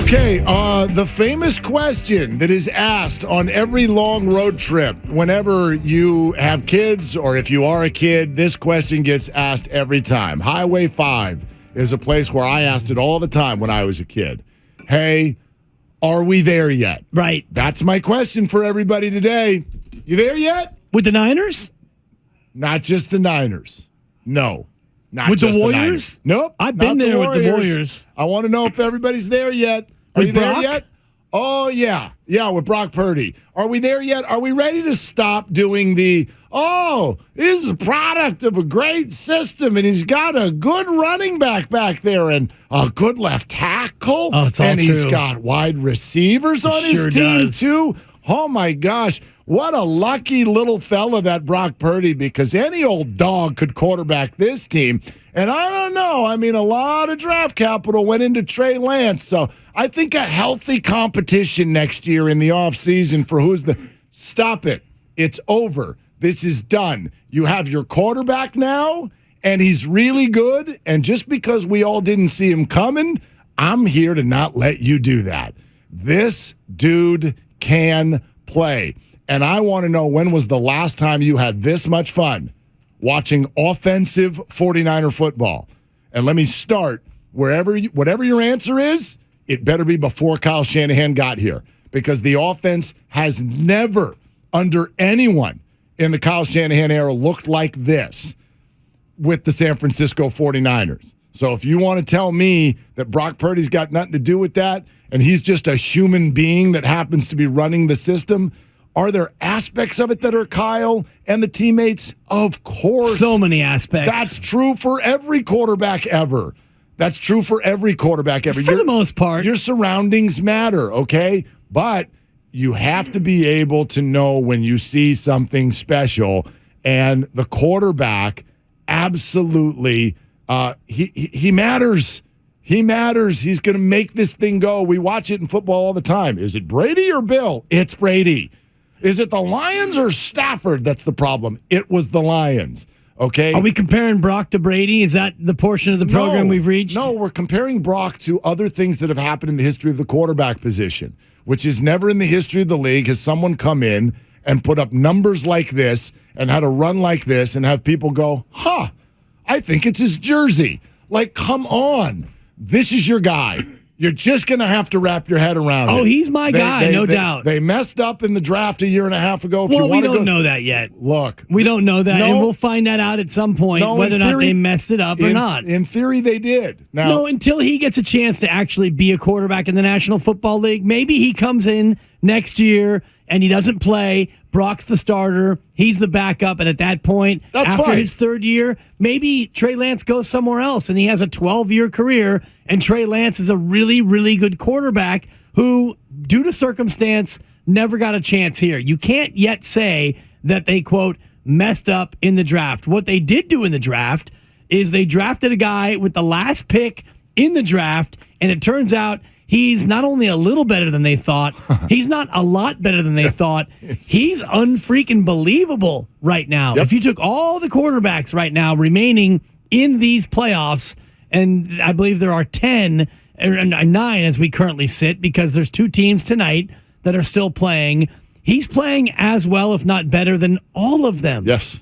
Okay, the famous question that is asked on every long road trip, whenever you have kids or if you are a kid, this question gets asked every time. Highway 5 is a place where I asked it all the time when I was a kid. Hey, are we there yet? Right. That's my question for everybody today. You there yet? With the Niners? Not just the Niners. No. Not With the just Warriors? Niners. Nope. I've been not there with the Warriors. I want to know if everybody's there yet. Are With you there Brock? yet? Oh, yeah. Yeah, with Brock Purdy. Are we there yet? Are we ready to stop doing this is a product of a great system, and he's got a good running back there and a good left tackle. Oh, it's all and he's true. got wide receivers on his sure team, does. too. Oh, my gosh. What a lucky little fella that Brock Purdy, because any old dog could quarterback this team. And I don't know. I mean, a lot of draft capital went into Trey Lance. So I think a healthy competition next year in the offseason for who's the – stop it. It's over. This is done. You have your quarterback now, and he's really good. And just because we all didn't see him coming, I'm here to not let you do that. This dude can play. And I want to know, when was the last time you had this much fun watching offensive 49er football? And let me start whatever your answer is, it better be before Kyle Shanahan got here, because the offense has never, under anyone in the Kyle Shanahan era, looked like this with the San Francisco 49ers. So if you want to tell me that Brock Purdy's got nothing to do with that and he's just a human being that happens to be running the system, are there aspects of it that are Kyle and the teammates? Of course. So many aspects. That's true for every quarterback ever. For the most part. Your surroundings matter, okay? But you have to be able to know when you see something special. And the quarterback, absolutely, he matters. He matters. He's going to make this thing go. We watch it in football all the time. Is it Brady or Bill? It's Brady. Is it the Lions or Stafford that's the problem? It was the Lions, okay? Are we comparing Brock to Brady? Is that the portion of the program we've reached? No, we're comparing Brock to other things that have happened in the history of the quarterback position, which is never in the history of the league has someone come in and put up numbers like this and had a run like this and have people go, I think it's his jersey. Like, come on. This is your guy. You're just going to have to wrap your head around it. Oh, he's my guy, no doubt. They messed up in the draft a year and a half ago. Well, we don't know that yet. Look. We don't know that, No. and we'll find that out at some point, whether or not they messed it up or not. In theory, they did. Now, No, until he gets a chance to actually be a quarterback in the National Football League. Maybe he comes in next year and he doesn't play. Brock's the starter. He's the backup. And at that point, That's after fine. his third year, maybe Trey Lance goes somewhere else and he has a 12-year career. And Trey Lance is a really, really good quarterback who, due to circumstance, never got a chance here. You can't yet say that they, quote, messed up in the draft. What they did do in the draft is they drafted a guy with the last pick in the draft, and it turns out he's not only a little better than they thought, he's not a lot better than they thought. He's unfreaking believable right now. Yep. If you took all the quarterbacks right now remaining in these playoffs, and I believe there are 10 or 9 as we currently sit, because there's 2 teams tonight that are still playing. He's playing as well, if not better, than all of them. Yes.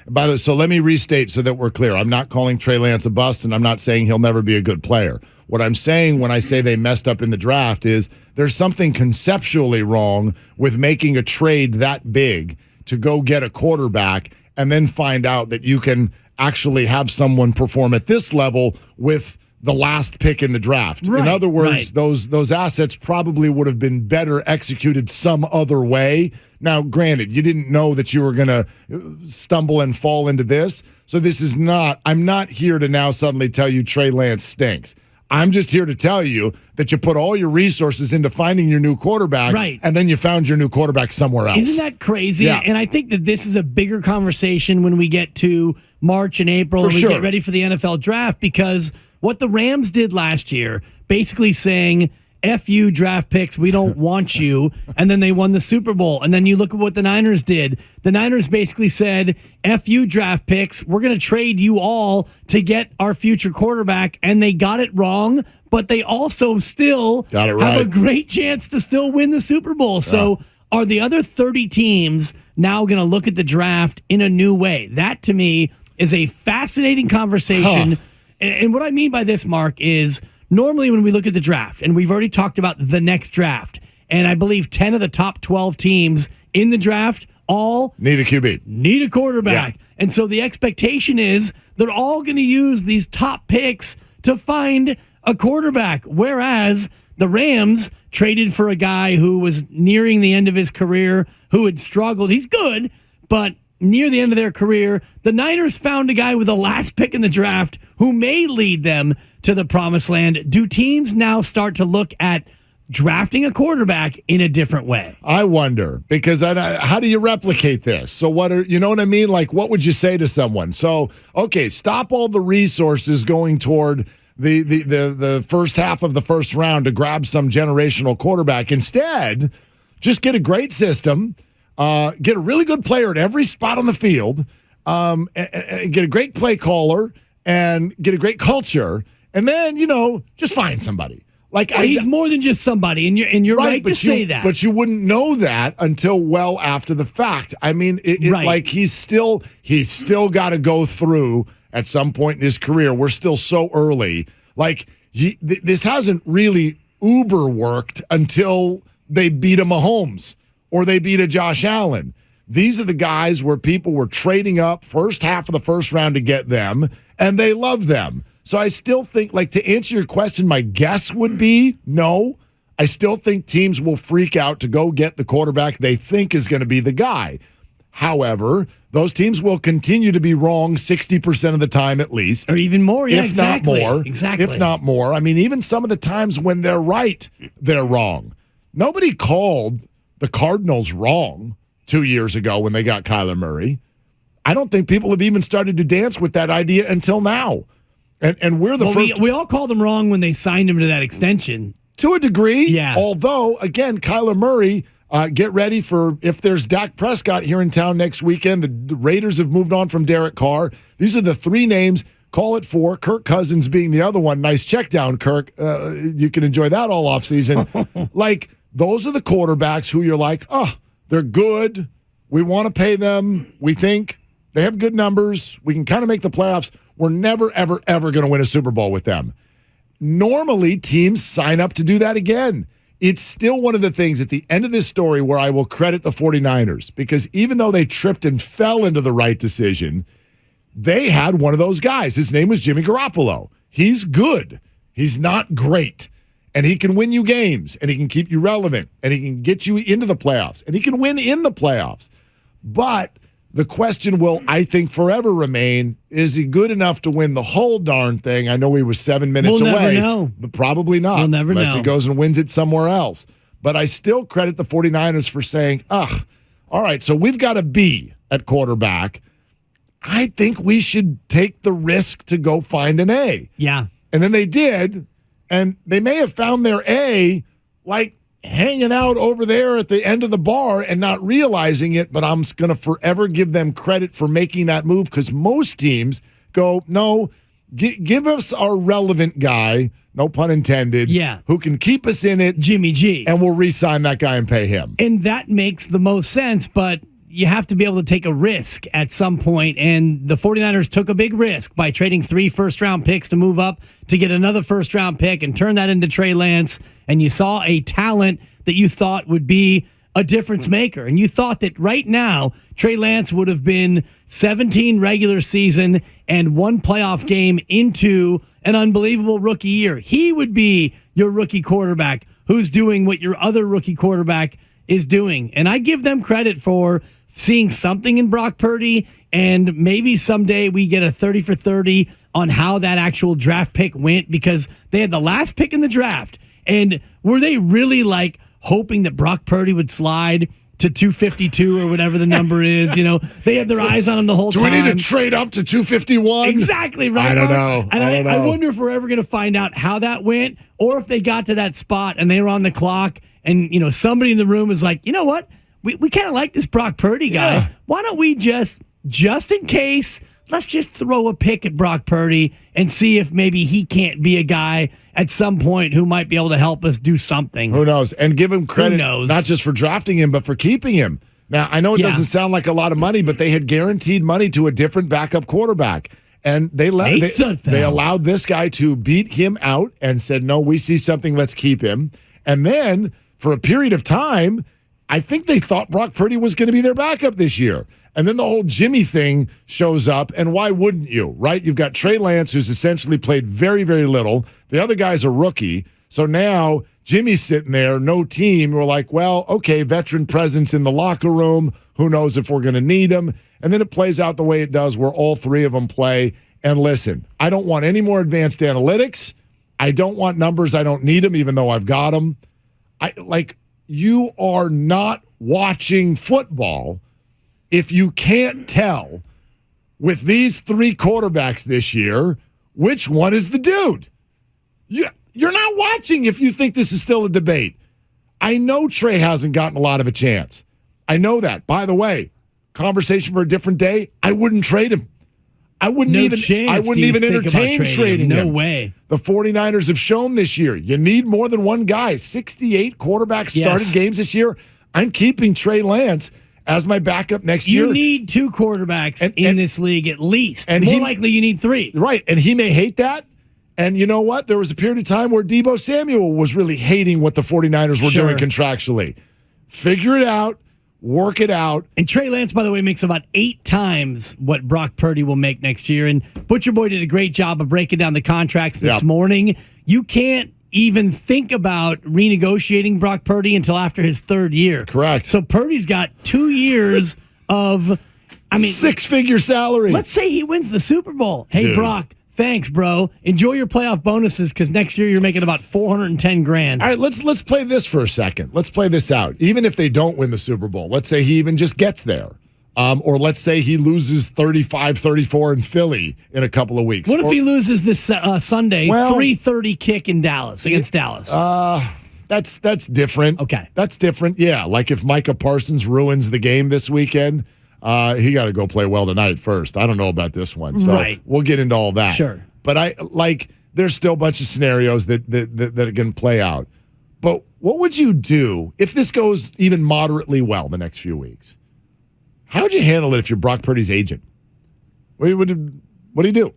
By the way, so let me restate so that we're clear. I'm not calling Trey Lance a bust, and I'm not saying he'll never be a good player. What I'm saying when I say they messed up in the draft is there's something conceptually wrong with making a trade that big to go get a quarterback and then find out that you can actually have someone perform at this level with the last pick in the draft. Right, in other words, right. those assets probably would have been better executed some other way. Now, granted, you didn't know that you were going to stumble and fall into this. So this is not, I'm not here to now suddenly tell you Trey Lance stinks. I'm just here to tell you that you put all your resources into finding your new quarterback, right, and then you found your new quarterback somewhere else. Isn't that crazy? Yeah. And I think that this is a bigger conversation when we get to March and April For and we sure. get ready for the NFL draft, because what the Rams did last year, basically saying F you draft picks, we don't want you, and then they won the Super Bowl. And then you look at what the Niners did. The Niners basically said, F you draft picks, we're going to trade you all to get our future quarterback, and they got it wrong, but they also still have a great chance to still win the Super Bowl. So are the other 30 teams now going to look at the draft in a new way? That, to me, is a fascinating conversation. And what I mean by this, Mark, is normally when we look at the draft, and we've already talked about the next draft, and I believe 10 of the top 12 teams in the draft all need a QB, need a quarterback. Yeah. And so the expectation is they're all going to use these top picks to find a quarterback, whereas the Rams traded for a guy who was nearing the end of his career, who had struggled. He's good, but near the end of their career, the Niners found a guy with the last pick in the draft who may lead them to the promised land. Do teams now start to look at drafting a quarterback in a different way? I wonder, because how do you replicate this? So you know what I mean? Like, what would you say to someone? So, okay, stop all the resources going toward the first half of the first round to grab some generational quarterback. Instead, just get a great system, get a really good player at every spot on the field, and get a great play caller, and get a great culture, and then, just find somebody. Like, he's more than just somebody, and you're right to say that. But you wouldn't know that until well after the fact. I mean, like he's still got to go through at some point in his career. We're still so early. Like, this hasn't really uber worked until they beat a Mahomes or they beat a Josh Allen. These are the guys where people were trading up first half of the first round to get them, and they love them. So I still think, like, to answer your question, my guess would be no. I still think teams will freak out to go get the quarterback they think is going to be the guy. However, those teams will continue to be wrong 60% of the time at least. Or even more, yeah, if not more. Exactly. If not more. I mean, even some of the times when they're right, they're wrong. Nobody called the Cardinals wrong 2 years ago when they got Kyler Murray. I don't think people have even started to dance with that idea until now. And we're the first. We all called him wrong when they signed him to that extension. To a degree. Yeah. Although, again, Kyler Murray, get ready for if there's Dak Prescott here in town next weekend. The Raiders have moved on from Derek Carr. These are the three names. Call it four. Kirk Cousins being the other one. Nice check down, Kirk. You can enjoy that all offseason. Like, those are the quarterbacks who you're like, oh, they're good. We want to pay them. We think they have good numbers. We can kind of make the playoffs. We're never, ever, ever going to win a Super Bowl with them. Normally, teams sign up to do that again. It's still one of the things at the end of this story where I will credit the 49ers, because even though they tripped and fell into the right decision, they had one of those guys. His name was Jimmy Garoppolo. He's good. He's not great. And he can win you games, and he can keep you relevant, and he can get you into the playoffs, and he can win in the playoffs. But the question will, I think, forever remain, is he good enough to win the whole darn thing? I know he was 7 minutes away. We'll never know. But probably not. We'll never unless know. he goes and wins it somewhere else. But I still credit the 49ers for saying, all right, so we've got a B at quarterback. I think we should take the risk to go find an A. Yeah. And then they did, and they may have found their A, like, hanging out over there at the end of the bar and not realizing it, but I'm going to forever give them credit for making that move, because most teams go, no, give us our relevant guy, no pun intended, who can keep us in it, Jimmy G. and we'll re-sign that guy and pay him. And that makes the most sense, but you have to be able to take a risk at some point, and the 49ers took a big risk by trading 3 first-round picks to move up to get another first-round pick and turn that into Trey Lance, and you saw a talent that you thought would be a difference maker, and you thought that right now Trey Lance would have been 17 regular season and 1 playoff game into an unbelievable rookie year. He would be your rookie quarterback who's doing what your other rookie quarterback is doing, and I give them credit for seeing something in Brock Purdy, and maybe someday we get a 30 for 30 on how that actual draft pick went, because they had the last pick in the draft. And were they really like hoping that Brock Purdy would slide to 252 or whatever the number is. They had their eyes on him the whole time. Do we need to trade up to 251? Exactly, right? I don't know. And I wonder if we're ever going to find out how that went, or if they got to that spot and they were on the clock and, somebody in the room was like, you know what? We kind of like this Brock Purdy guy. Yeah. Why don't we just in case, let's just throw a pick at Brock Purdy and see if maybe he can't be a guy at some point who might be able to help us do something. Who knows? And give him credit, not just for drafting him, but for keeping him. Now, I know it doesn't sound like a lot of money, but they had guaranteed money to a different backup quarterback. And they allowed this guy to beat him out and said, no, we see something, let's keep him. And then for a period of time, I think they thought Brock Purdy was going to be their backup this year. And then the whole Jimmy thing shows up, and why wouldn't you, right? You've got Trey Lance, who's essentially played very, very little. The other guy's a rookie. So now Jimmy's sitting there, no team. We're like, well, okay, veteran presence in the locker room. Who knows if we're going to need him? And then it plays out the way it does where all three of them play. And listen, I don't want any more advanced analytics. I don't want numbers. I don't need them, even though I've got them. You are not watching football if you can't tell with these three quarterbacks this year which one is the dude. You're not watching if you think this is still a debate. I know Trey hasn't gotten a lot of a chance. I know that. By the way, conversation for a different day, I wouldn't trade him. I wouldn't even entertain trading him. No way. The 49ers have shown this year, you need more than one guy. 68 quarterbacks started games this year. I'm keeping Trey Lance as my backup next year. You need two quarterbacks in this league at least. And more likely you need three. Right, and he may hate that. And you know what? There was a period of time where Deebo Samuel was really hating what the 49ers were doing contractually. Figure it out. Work it out. And Trey Lance, by the way, makes about 8 times what Brock Purdy will make next year. And Butcher Boy did a great job of breaking down the contracts this morning. You can't even think about renegotiating Brock Purdy until after his 3rd year. Correct. So Purdy's got 2 years of, 6-figure salary. Let's say he wins the Super Bowl. Hey, dude. Brock, thanks, bro. Enjoy your playoff bonuses because next year you're making about $410,000. All right, let's play this for a second. Let's play this out. Even if they don't win the Super Bowl, let's say he even just gets there. Or let's say he loses 35-34 in Philly in a couple of weeks. What if he loses this Sunday, 3:30 kick in Dallas, against Dallas? That's different. Okay. That's different. Yeah, like if Micah Parsons ruins the game this weekend, he got to go play well tonight first. I don't know about this one. So we'll get into all that. Sure. But there's still a bunch of scenarios that are going to play out. But what would you do if this goes even moderately well the next few weeks? How would you handle it if you're Brock Purdy's agent? What do you do?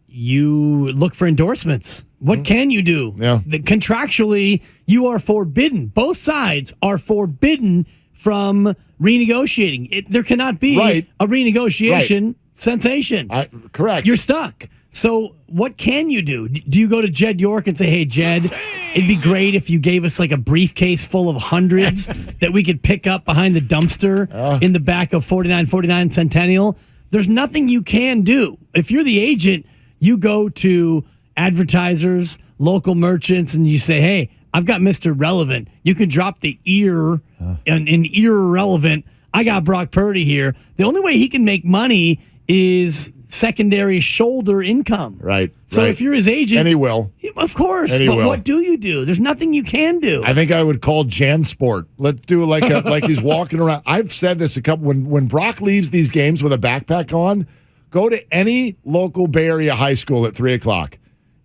You look for endorsements. What can you do? Yeah. Contractually, you are forbidden. Both sides are forbidden from renegotiating. There cannot be a renegotiation sensation. Correct. You're stuck. So what can you do? Do you go to Jed York and say, hey, Jed, it'd be great if you gave us like a briefcase full of hundreds that we could pick up behind the dumpster in the back of 4949 Centennial? There's nothing you can do. If you're the agent, you go to advertisers, local merchants, and you say, hey, I've got Mr. Relevant. You can drop the ear and irrelevant. I got Brock Purdy here. The only way he can make money is secondary shoulder income. Right. So if you're his agent. And he will. Of course. And he will. What do you do? There's nothing you can do. I think I would call JanSport. Let's do like he's walking around. I've said this a couple. When Brock leaves these games with a backpack on, go to any local Bay Area high school at 3 o'clock.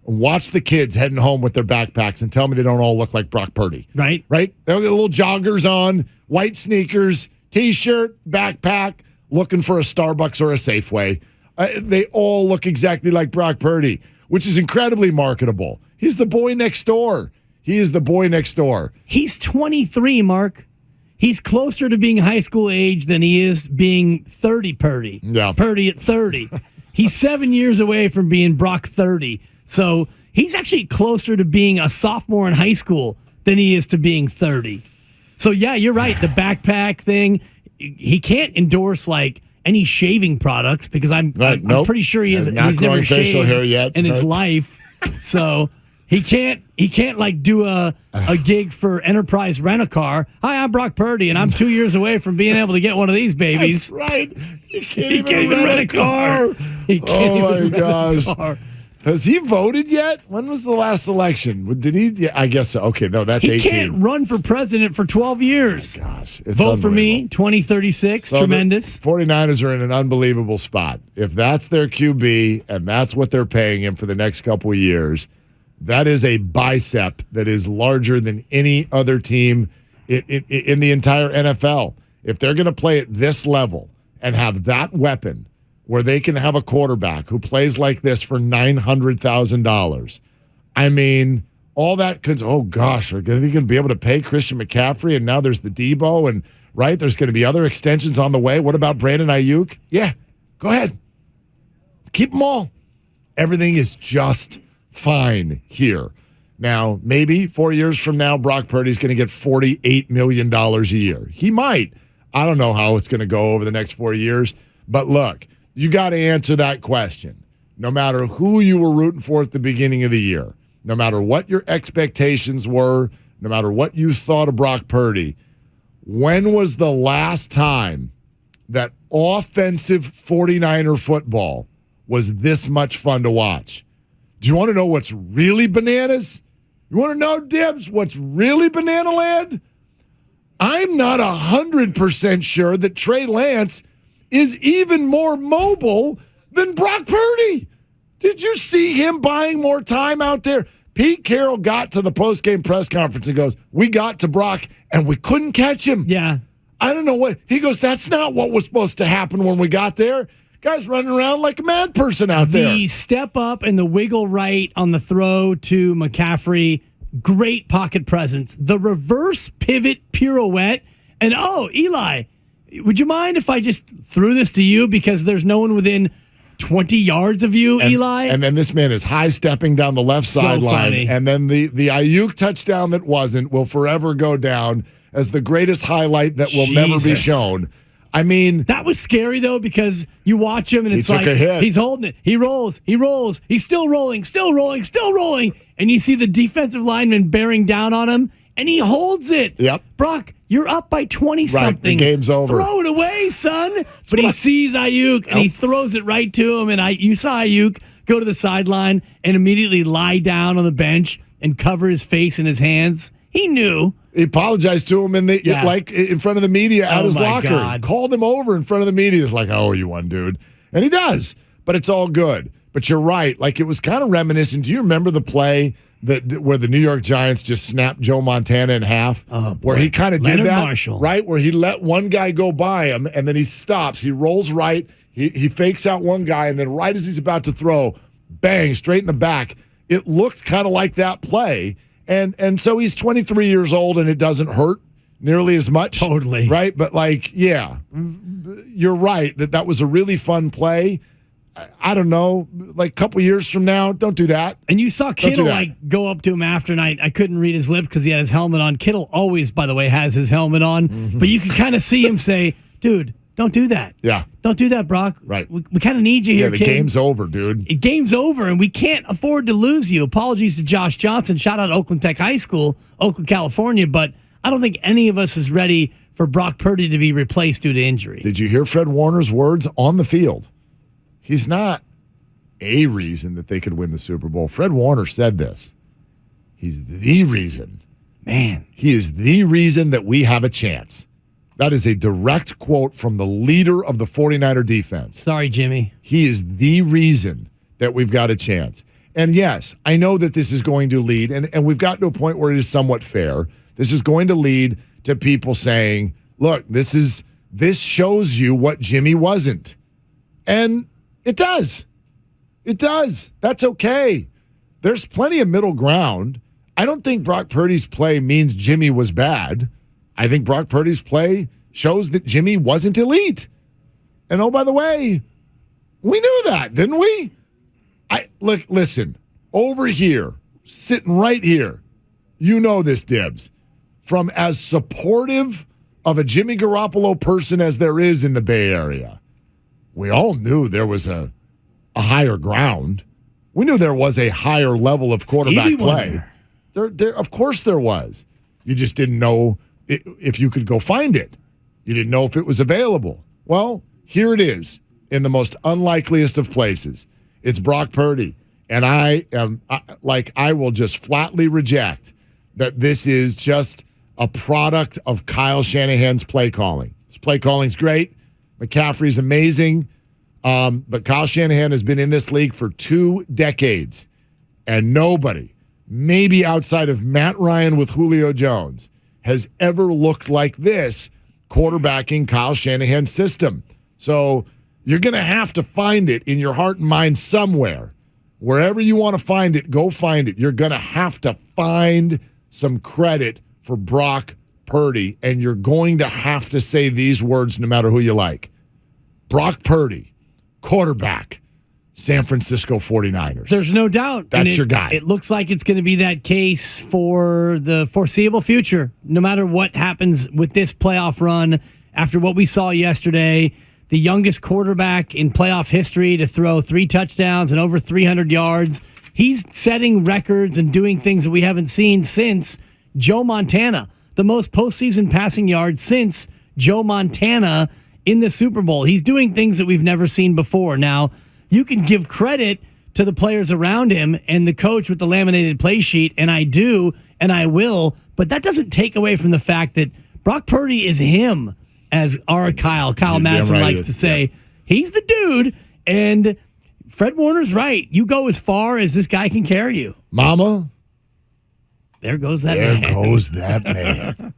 Watch the kids heading home with their backpacks and tell me they don't all look like Brock Purdy. Right. They'll get little joggers on, white sneakers, T-shirt, backpack, looking for a Starbucks or a Safeway. They all look exactly like Brock Purdy, which is incredibly marketable. He's the boy next door. He is the boy next door. He's 23, Mark. He's closer to being high school age than he is being 30 Purdy. Yeah. Purdy at 30. He's 7 years away from being Brock 30. So he's actually closer to being a sophomore in high school than he is to being 30. So, yeah, you're right. The backpack thing, he can't endorse, like, any shaving products because I'm pretty sure he's never shaved hair yet, in his life. So He can't like do a gig for Enterprise Rent-A-Car. Hi, I'm Brock Purdy, and I'm 2 years away from being able to get one of these babies. That's right. He can't even rent a car. He can't even rent a car. Has he voted yet? When was the last election? Did he? Yeah, I guess so. Okay, no, that's 18. He can't run for president for 12 years. Oh my gosh. It's Vote for me, 2036. So tremendous. The 49ers are in an unbelievable spot. If that's their QB and that's what they're paying him for the next couple of years, that is a bicep that is larger than any other team in the entire NFL. If they're going to play at this level and have that weapon where they can have a quarterback who plays like this for $900,000, I mean, all that could, oh gosh, are they going to be able to pay Christian McCaffrey? And now there's the Debo, and right, there's going to be other extensions on the way. What about Brandon Ayuk? Yeah, go ahead. Keep them all. Everything is just fine here. Now, maybe 4 years from now, Brock Purdy's going to get $48 million a year. He might. I don't know how it's going to go over the next 4 years. But look, you got to answer that question. No matter who you were rooting for at the beginning of the year, no matter what your expectations were, no matter what you thought of Brock Purdy, when was the last time that offensive 49er football was this much fun to watch? Do you want to know what's really bananas? You want to know, Dibs, what's really banana land? I'm not 100% sure that Trey Lance is even more mobile than Brock Purdy. Did you see him buying more time out there? Pete Carroll got to the postgame press conference and goes, we got to Brock and we couldn't catch him. Yeah. I don't know what. He goes, that's not what was supposed to happen when we got there. Guy's running around like a mad person out there. The step up and the wiggle right on the throw to McCaffrey, great pocket presence. The reverse pivot pirouette. And, oh, Eli, would you mind if I just threw this to you because there's no one within 20 yards of you, Eli? And then this man is high-stepping down the left sideline. Funny. And then the Ayuk touchdown that wasn't will forever go down as the greatest highlight that will never be shown. I mean, that was scary, though, because you watch him and it's like he's holding it. He rolls. He's still rolling. And you see the defensive lineman bearing down on him, and he holds it. Yep. Brock, you're up by 20-something. Right, the game's over. Throw it away, son. But he sees Ayuk, and he throws it right to him. And you saw Ayuk go to the sideline and immediately lie down on the bench and cover his face in his hands. He knew. He apologized to him in front of the media at his locker. God. Called him over in front of the media. It's like, I owe you one, dude. And he does. But it's all good. But you're right. Like, it was kind of reminiscent. Do you remember the play where the New York Giants just snapped Joe Montana in half? Where he kind of did that? Marshall. Right? Where he let one guy go by him, and then he stops. He rolls right. He fakes out one guy, and then right as he's about to throw, bang, straight in the back. It looked kind of like that play. And so he's 23 years old, and it doesn't hurt nearly as much. Totally. Right? But, like, yeah, you're right that was a really fun play. I don't know, like a couple years from now, don't do that. And you saw Kittle go up to him after, and I couldn't read his lips because he had his helmet on. Kittle always, by the way, has his helmet on. Mm-hmm. But you can kind of see him say, dude, don't do that. Yeah. Don't do that, Brock. Right. We kind of need you here, the kid. Game's over, dude. Game's over, and we can't afford to lose you. Apologies to Josh Johnson. Shout out Oakland Tech High School, Oakland, California. But I don't think any of us is ready for Brock Purdy to be replaced due to injury. Did you hear Fred Warner's words on the field? He's not a reason that they could win the Super Bowl. Fred Warner said this. He's the reason. Man. He is the reason that we have a chance. That is a direct quote from the leader of the 49er defense. Sorry, Jimmy. He is the reason that we've got a chance. And yes, I know that this is going to lead, and we've gotten to a point where it is somewhat fair. This is going to lead to people saying, look, this shows you what Jimmy wasn't. And it does. It does. That's okay. There's plenty of middle ground. I don't think Brock Purdy's play means Jimmy was bad. I think Brock Purdy's play shows that Jimmy wasn't elite. And oh, by the way, we knew that, didn't we? Listen, over here, sitting right here, you know this, Dibs, from as supportive of a Jimmy Garoppolo person as there is in the Bay Area, we all knew there was a higher ground. We knew there was a higher level of quarterback Stevie play. There, of course there was. You just didn't know if you could go find it. You didn't know if it was available. Well, here it is in the most unlikeliest of places. It's Brock Purdy. And I will just flatly reject that this is just a product of Kyle Shanahan's play calling. His play calling's great. McCaffrey's amazing. But Kyle Shanahan has been in this league for 2 decades. And nobody, maybe outside of Matt Ryan with Julio Jones, has ever looked like this quarterbacking Kyle Shanahan's system. So you're going to have to find it in your heart and mind somewhere. Wherever you want to find it, go find it. You're going to have to find some credit for Brock Purdy, and you're going to have to say these words no matter who you like. Brock Purdy, quarterback, San Francisco 49ers. There's no doubt. That's your guy. It looks like it's going to be that case for the foreseeable future, no matter what happens with this playoff run after what we saw yesterday. The youngest quarterback in playoff history to throw 3 touchdowns and over 300 yards. He's setting records and doing things that we haven't seen since Joe Montana. The most postseason passing yards since Joe Montana in the Super Bowl. He's doing things that we've never seen before. Now, you can give credit to the players around him and the coach with the laminated play sheet, and I do, and I will, but that doesn't take away from the fact that Brock Purdy is him. As our Kyle Madsen likes to say, he's the dude, and Fred Warner's right. You go as far as this guy can carry you. Mama, there goes that man. There goes that man.